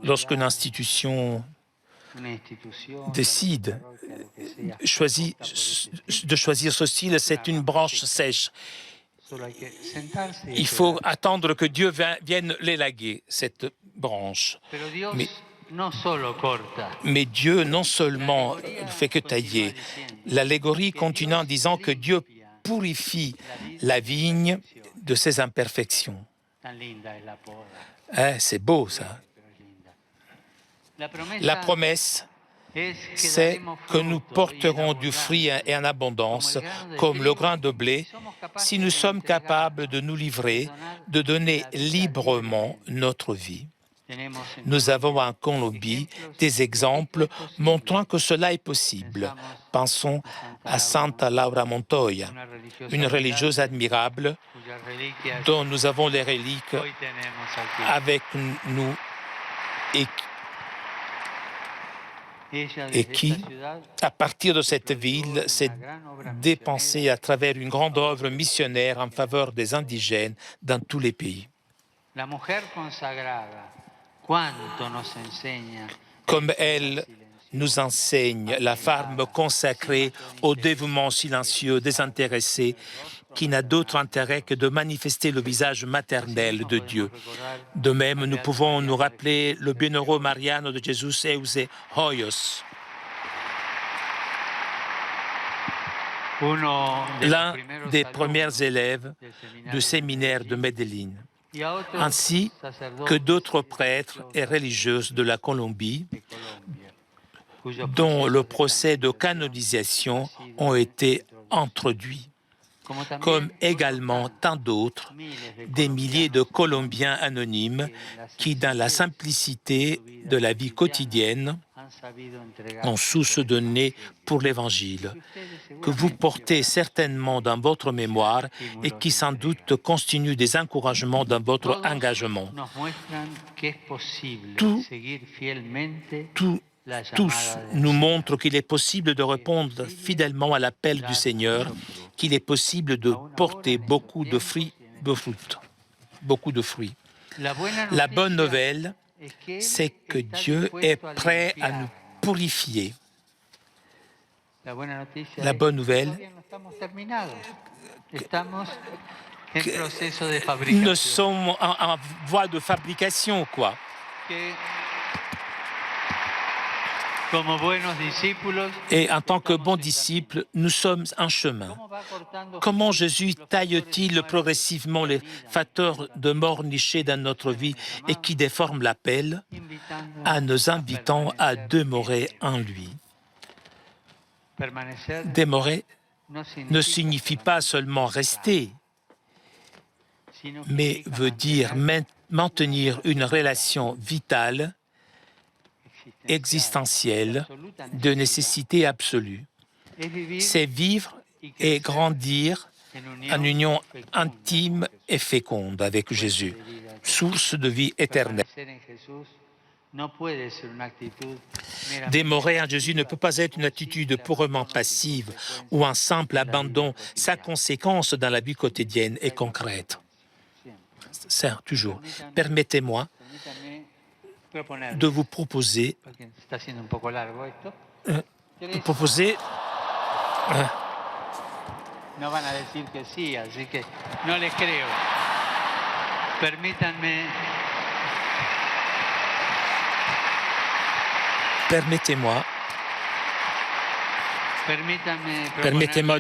Lorsqu'une institution décide de choisir ce style, c'est une branche sèche. Il faut attendre que Dieu vienne l'élaguer, cette branche. Mais Dieu non seulement ne fait que tailler, l'allégorie continue en disant que Dieu purifie la vigne de ses imperfections. C'est beau ça. La promesse, c'est que nous porterons du fruit et en abondance, comme le grain de blé, si nous sommes capables de nous livrer, de donner librement notre vie. Nous avons en Colombie des exemples montrant que cela est possible. Pensons à Santa Laura Montoya, une religieuse admirable dont nous avons les reliques avec nous et qui, à partir de cette ville, s'est dépensée à travers une grande œuvre missionnaire en faveur des indigènes dans tous les pays. Comme elle nous enseigne, la femme consacrée au dévouement silencieux, désintéressé, qui n'a d'autre intérêt que de manifester le visage maternel de Dieu. De même, nous pouvons nous rappeler le bienheureux Mariano de Jesus Euse Hoyos, l'un des premiers élèves du séminaire de Medellín, ainsi que d'autres prêtres et religieuses de la Colombie, dont le procès de canonisation ont été introduits, comme également tant d'autres, des milliers de Colombiens anonymes qui, dans la simplicité de la vie quotidienne, ont su se donner pour l'Évangile, que vous portez certainement dans votre mémoire et qui sans doute constituent des encouragements dans votre engagement. Tous nous montrent qu'il est possible de répondre fidèlement à l'appel du Seigneur, qu'il est possible de porter beaucoup de fruits. La bonne nouvelle, c'est que Dieu est prêt à nous purifier. La bonne nouvelle, nous sommes en voie de fabrication, quoi. Et en tant que bons disciples, nous sommes en chemin. Comment Jésus taille-t-il progressivement les facteurs de mort nichés dans notre vie et qui déforment l'appel, en nous invitant à demeurer en lui. Demeurer ne signifie pas seulement rester, mais veut dire maintenir une relation vitale, existentielle, de nécessité absolue. C'est vivre et grandir en union intime et féconde avec Jésus, source de vie éternelle. Demeurer en Jésus ne peut pas être une attitude purement passive ou un simple abandon. Sa conséquence dans la vie quotidienne est concrète. C'est toujours. Permettez-moi de vous proposer No van a decir que sí, así que no les creo. Permettez-moi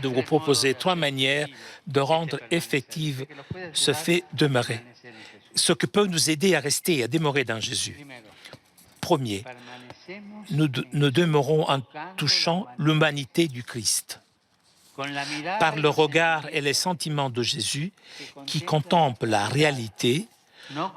de vous proposer 3 manières de rendre effective ce fait demeurer, ce qui peut nous aider à rester et à demeurer dans Jésus. Premier, nous demeurons en touchant l'humanité du Christ. Par le regard et les sentiments de Jésus, qui contemple la réalité,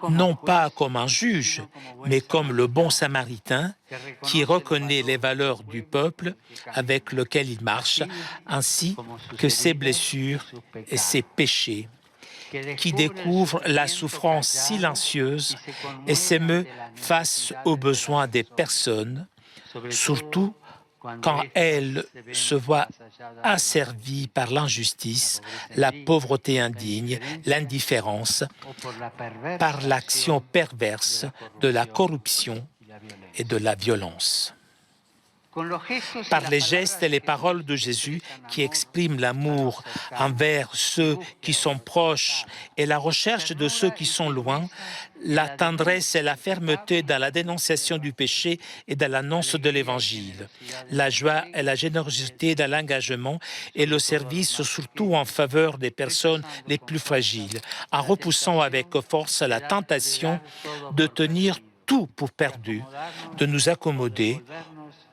non pas comme un juge, mais comme le bon samaritain qui reconnaît les valeurs du peuple avec lequel il marche, ainsi que ses blessures et ses péchés, qui découvre la souffrance silencieuse et s'émeut face aux besoins des personnes, surtout quand elle se voit asservie par l'injustice, la pauvreté indigne, l'indifférence, par l'action perverse de la corruption et de la violence. Par les gestes et les paroles de Jésus qui expriment l'amour envers ceux qui sont proches et la recherche de ceux qui sont loin, la tendresse et la fermeté dans la dénonciation du péché et dans l'annonce de l'Évangile, la joie et la générosité dans l'engagement et le service surtout en faveur des personnes les plus fragiles, en repoussant avec force la tentation de tenir tout pour perdu, de nous accommoder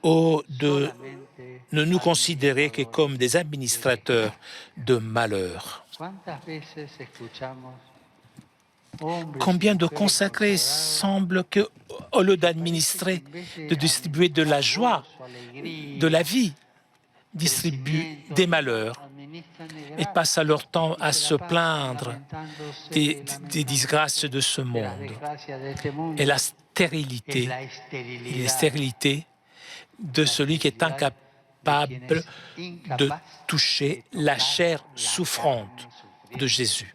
ou de ne nous considérer que comme des administrateurs de malheur. Combien de consacrés semblent que, au lieu d'administrer, de distribuer de la joie, de la vie, distribuent des malheurs et passent leur temps à se plaindre des disgrâces de ce monde et la stérilité de celui qui est incapable de toucher la chair souffrante de Jésus.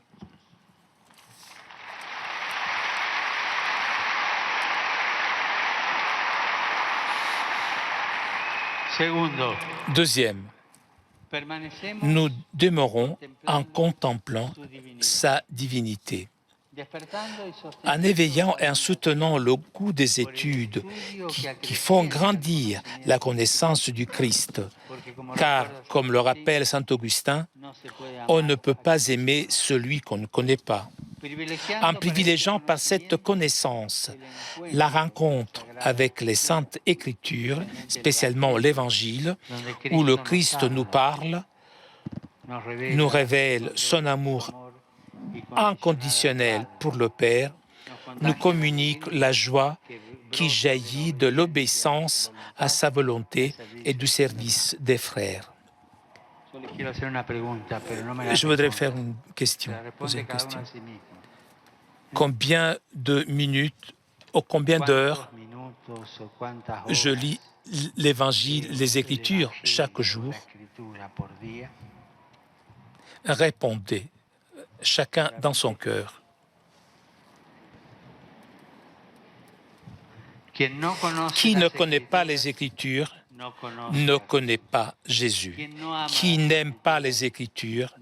Deuxième, nous demeurons en contemplant sa divinité, en éveillant et en soutenant le goût des études qui font grandir la connaissance du Christ. Car, comme le rappelle saint Augustin, on ne peut pas aimer celui qu'on ne connaît pas. En privilégiant par cette connaissance la rencontre avec les Saintes Écritures, spécialement l'Évangile, où le Christ nous parle, nous révèle son amour inconditionnel pour le Père, nous communique la joie qui jaillit de l'obéissance à sa volonté et du service des frères. Je voudrais faire une question, poser une question. Combien de minutes ou combien d'heures je lis l'Évangile, les Écritures chaque jour? Répondez, chacun dans son cœur. Qui ne connaît pas les Écritures ne connaît pas Jésus. Qui n'aime pas les Écritures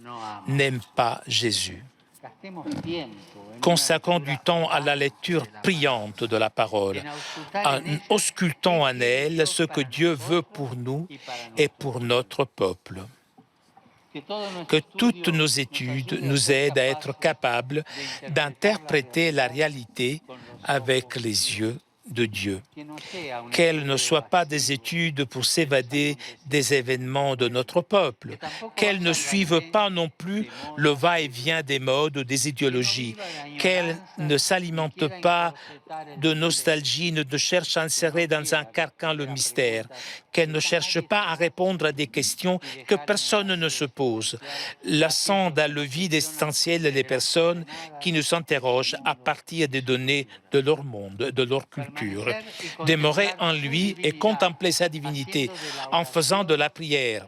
n'aime pas Jésus. Consacrons du temps à la lecture priante de la parole, en auscultant en elle ce que Dieu veut pour nous et pour notre peuple. Que toutes nos études nous aident à être capables d'interpréter la réalité avec les yeux de Dieu. Qu'elles ne soient pas des études pour s'évader des événements de notre peuple. Qu'elles ne suivent pas non plus le va-et-vient des modes ou des idéologies. Qu'elles ne s'alimentent pas de nostalgie, ne cherchent à insérer dans un carcan le mystère. Qu'elles ne cherchent pas à répondre à des questions que personne ne se pose. Laissant dans le vide essentiel les personnes qui nous interrogent à partir des données de leur monde, de leur culture. Demeurer en lui et contempler sa divinité en faisant de la prière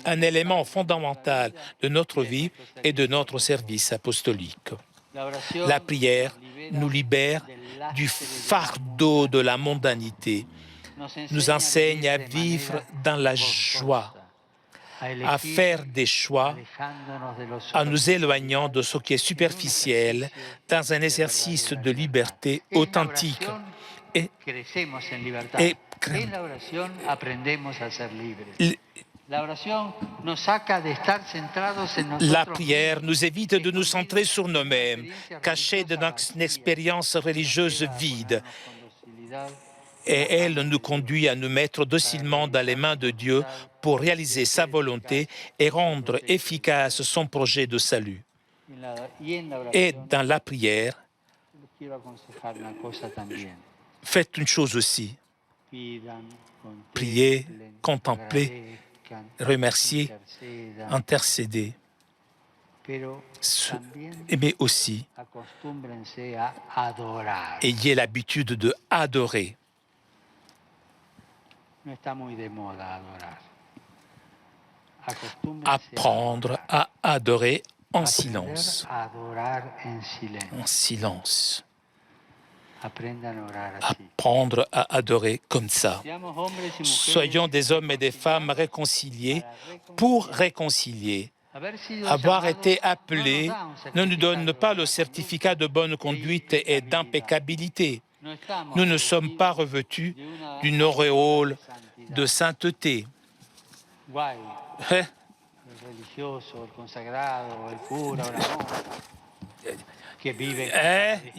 un élément fondamental de notre vie et de notre service apostolique. La prière nous libère du fardeau de la mondanité, nous enseigne à vivre dans la joie, à faire des choix en nous éloignant de ce qui est superficiel dans un exercice de liberté authentique. La prière nous évite de nous centrer sur nous-mêmes, cachés dans une expérience religieuse vide. Et elle nous conduit à nous mettre docilement dans les mains de Dieu pour réaliser sa volonté et rendre efficace son projet de salut. Et dans la prière, faites une chose aussi, priez, contemplez, remerciez, intercédez, mais aussi ayez l'habitude de adorer. Apprendre à adorer en silence. En silence. Apprendre à adorer comme ça. Soyons des hommes et des femmes réconciliés pour réconcilier. Avoir été appelés ne nous donne pas le certificat de bonne conduite et d'impeccabilité. Nous ne sommes pas revêtus d'une auréole de sainteté. Il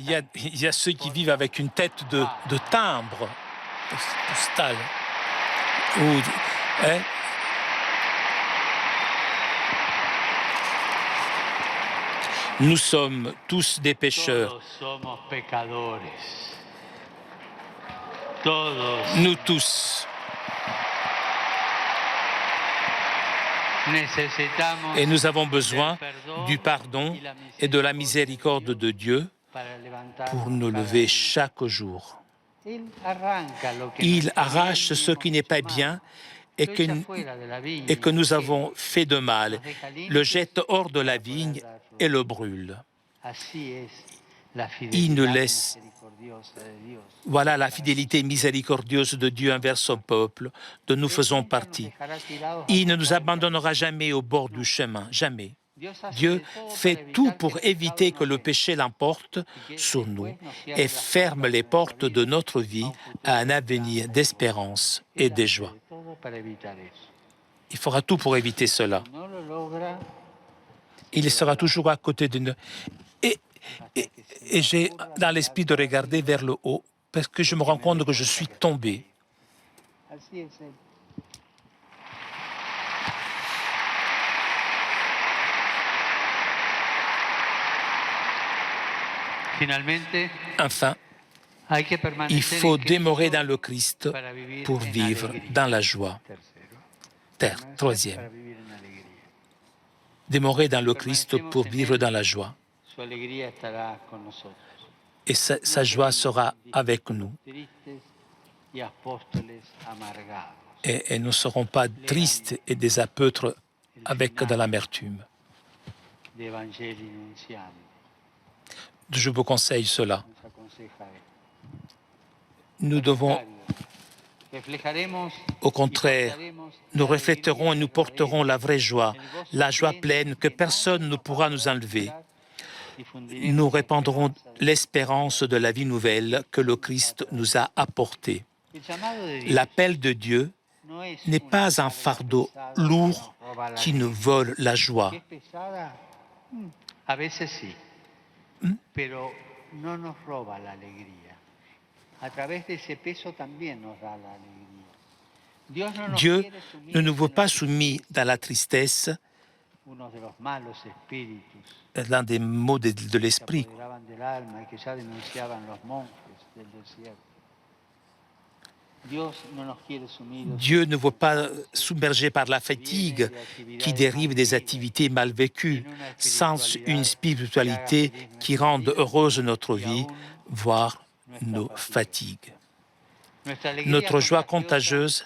y a ceux qui vivent avec une tête de timbre postal. Nous sommes tous des pécheurs. Nous tous. Et nous avons besoin du pardon et de la miséricorde de Dieu pour nous lever chaque jour. Il arrache ce qui n'est pas bien et que nous avons fait de mal, le jette hors de la vigne et le brûle. Il ne laisse. Voilà la fidélité miséricordieuse de Dieu envers son peuple, dont nous faisons partie. Il ne nous abandonnera jamais au bord du chemin, jamais. Dieu fait tout pour éviter que le péché l'emporte sur nous et ferme les portes de notre vie à un avenir d'espérance et de joie. Il fera tout pour éviter cela. Il sera toujours à côté de nous. Et j'ai dans l'esprit de regarder vers le haut parce que je me rends compte que je suis tombé. Enfin, il faut demeurer dans le Christ pour vivre dans la joie. Troisième. Demeurer dans le Christ pour vivre dans la joie. Et sa joie sera avec nous. Et nous ne serons pas tristes et des apôtres avec de l'amertume. Je vous conseille cela. Nous devons, au contraire, nous refléterons et nous porterons la vraie joie, la joie pleine que personne ne pourra nous enlever. Nous répandrons l'espérance de la vie nouvelle que le Christ nous a apportée. L'appel de Dieu n'est pas un fardeau lourd qui nous vole la joie. Dieu ne nous veut pas soumis dans la tristesse, l'un des maux de l'esprit. Dieu ne veut pas submerger par la fatigue qui dérive des activités mal vécues, sans une spiritualité qui rende heureuse notre vie, voire nos fatigues. Notre joie contagieuse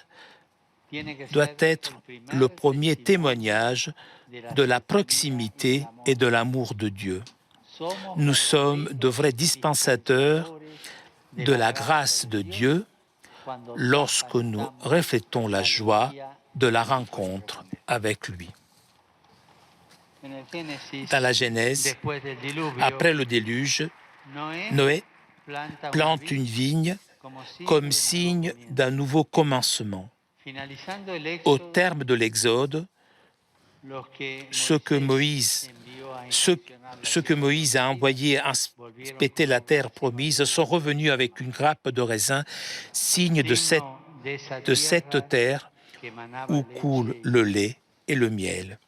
doit être le premier témoignage de la proximité et de l'amour de Dieu. Nous sommes de vrais dispensateurs de la grâce de Dieu lorsque nous reflétons la joie de la rencontre avec lui. Dans la Genèse, après le déluge, Noé plante une vigne comme signe d'un nouveau commencement. Au terme de l'Exode, ce que Moïse a envoyé inspecter la terre promise sont revenus avec une grappe de raisin, signe de cette terre où coule le lait et le miel.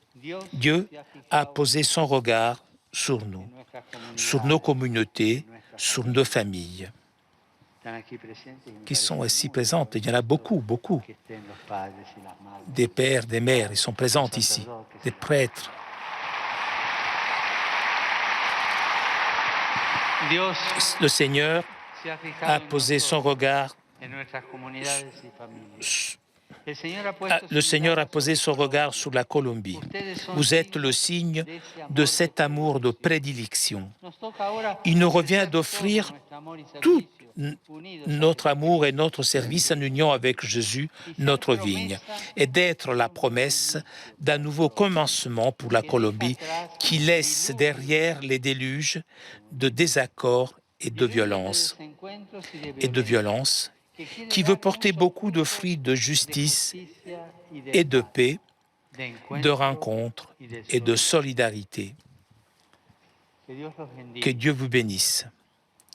Dieu a posé son regard sur nous, sur nos communautés, sur nos familles, qui sont ici présentes. Il y en a beaucoup, beaucoup. Des pères, des mères, ils sont présents ici, des prêtres. Le Seigneur a posé son regard Le Seigneur a posé son regard sur la Colombie. Vous êtes le signe de cet amour de prédilection. Il nous revient d'offrir tout notre amour et notre service en union avec Jésus, notre vigne, et d'être la promesse d'un nouveau commencement pour la Colombie qui laisse derrière les déluges de désaccords et de violence, qui veut porter beaucoup de fruits de justice et de paix, de rencontre et de solidarité. Que Dieu vous bénisse.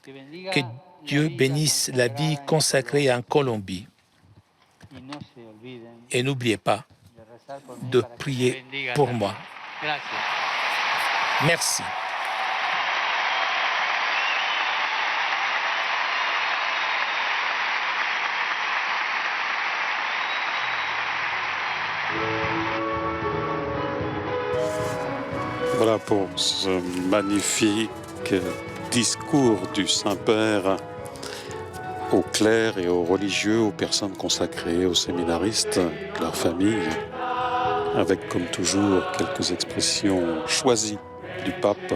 Que Dieu bénisse la vie consacrée en Colombie. Et n'oubliez pas de prier pour moi. Merci. Voilà pour ce magnifique discours du Saint-Père aux clercs et aux religieux, aux personnes consacrées, aux séminaristes, leurs familles, avec comme toujours quelques expressions choisies du pape.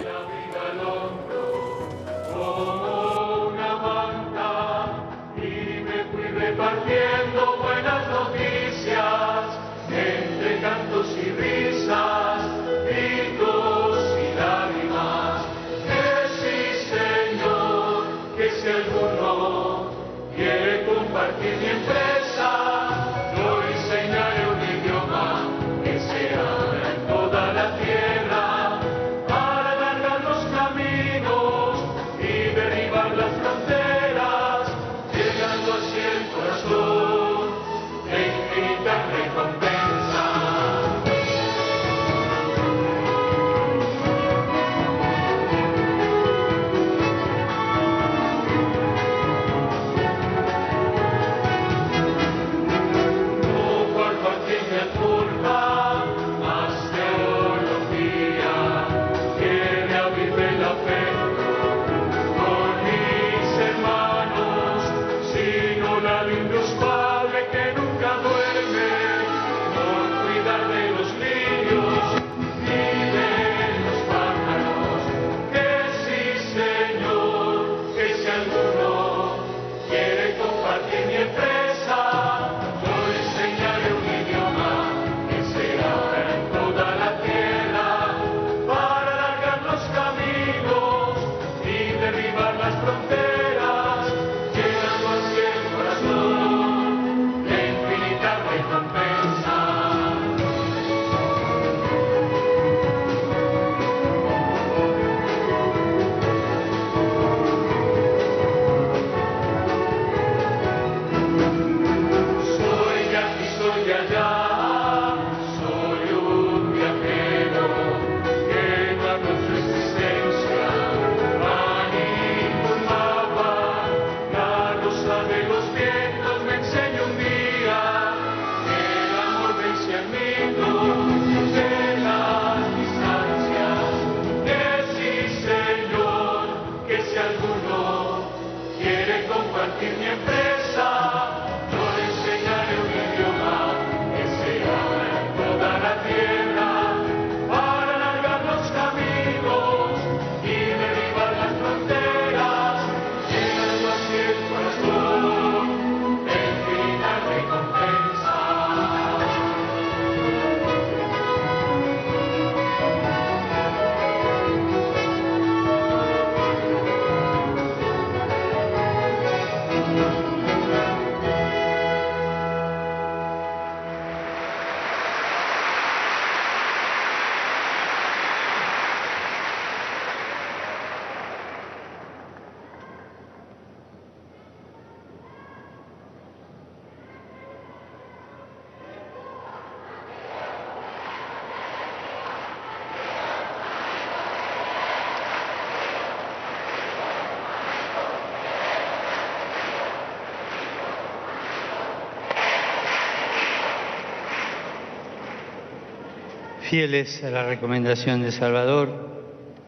Fieles a la recomendación de Salvador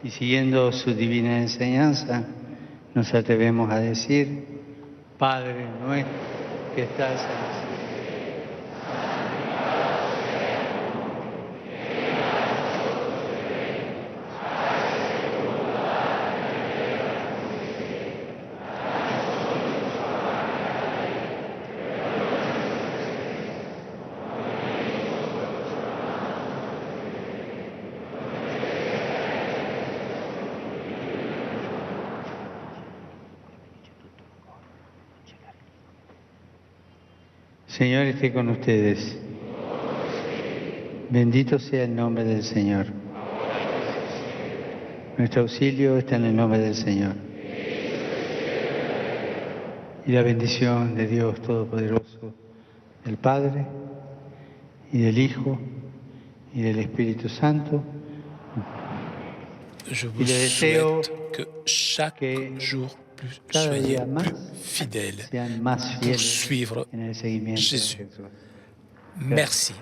y siguiendo su divina enseñanza, nos atrevemos a decir: Padre nuestro que estás en el cielo. Señor esté con ustedes. Bendito sea el nombre del Señor. Nuestro auxilio está en el nombre del Señor. Y la bendición de Dios Todopoderoso, del Padre, y del Hijo, y del Espíritu Santo. Je Y vous le deseo souhaite que chaque que jour cada soyez día más plus fidèles sean más pour fieles suivre en el seguimiento de Jésus. Jesús. Merci.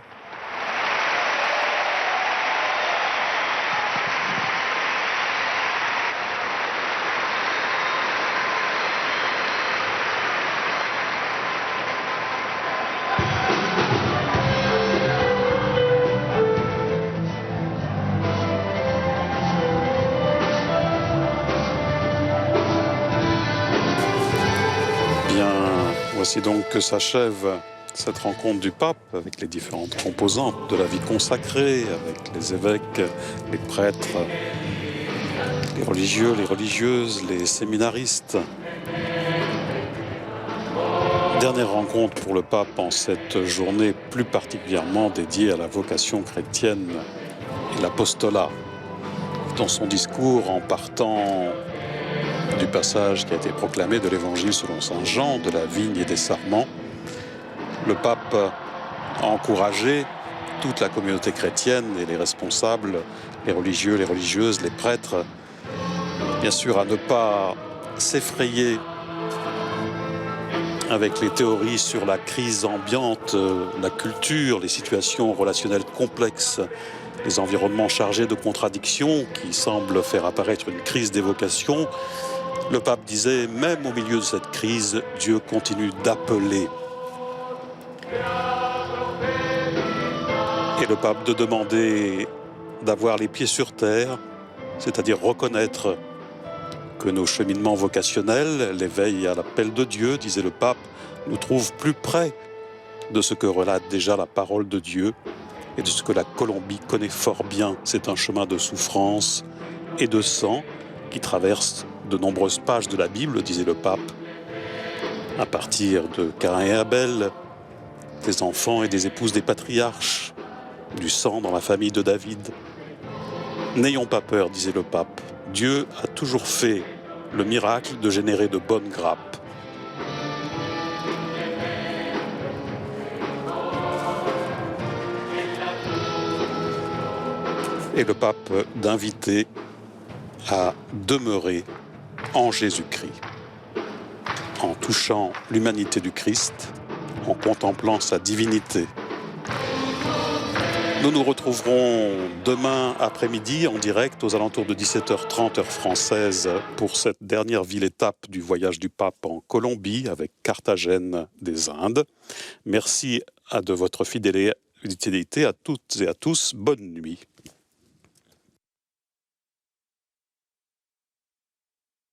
Bien, voici donc que s'achève cette rencontre du pape avec les différentes composantes de la vie consacrée, avec les évêques, les prêtres, les religieux, les religieuses, les séminaristes. Dernière rencontre pour le pape en cette journée plus particulièrement dédiée à la vocation chrétienne et l'apostolat. Dans son discours, en partant du passage qui a été proclamé de l'Évangile selon saint Jean, de la vigne et des sarments, le pape a encouragé toute la communauté chrétienne et les responsables, les religieux, les religieuses, les prêtres, bien sûr à ne pas s'effrayer avec les théories sur la crise ambiante, la culture, les situations relationnelles complexes, les environnements chargés de contradictions qui semblent faire apparaître une crise des vocations. Le pape disait, même au milieu de cette crise, Dieu continue d'appeler. Et le pape de demander d'avoir les pieds sur terre, c'est-à-dire reconnaître que nos cheminements vocationnels, l'éveil à l'appel de Dieu, disait le pape, nous trouvent plus près de ce que relate déjà la parole de Dieu et de ce que la Colombie connaît fort bien. C'est un chemin de souffrance et de sang qui traverse de nombreuses pages de la Bible, disait le pape, à partir de Caïn et Abel, des enfants et des épouses des patriarches, du sang dans la famille de David. N'ayons pas peur, disait le pape. Dieu a toujours fait le miracle de générer de bonnes grappes. Et le pape d'inviter à demeurer en Jésus-Christ, en touchant l'humanité du Christ, en contemplant sa divinité. Nous nous retrouverons demain après-midi en direct aux alentours de 17h30 heure française pour cette dernière ville-étape du voyage du pape en Colombie avec Carthagène des Indes. Merci de votre fidélité à toutes et à tous. Bonne nuit.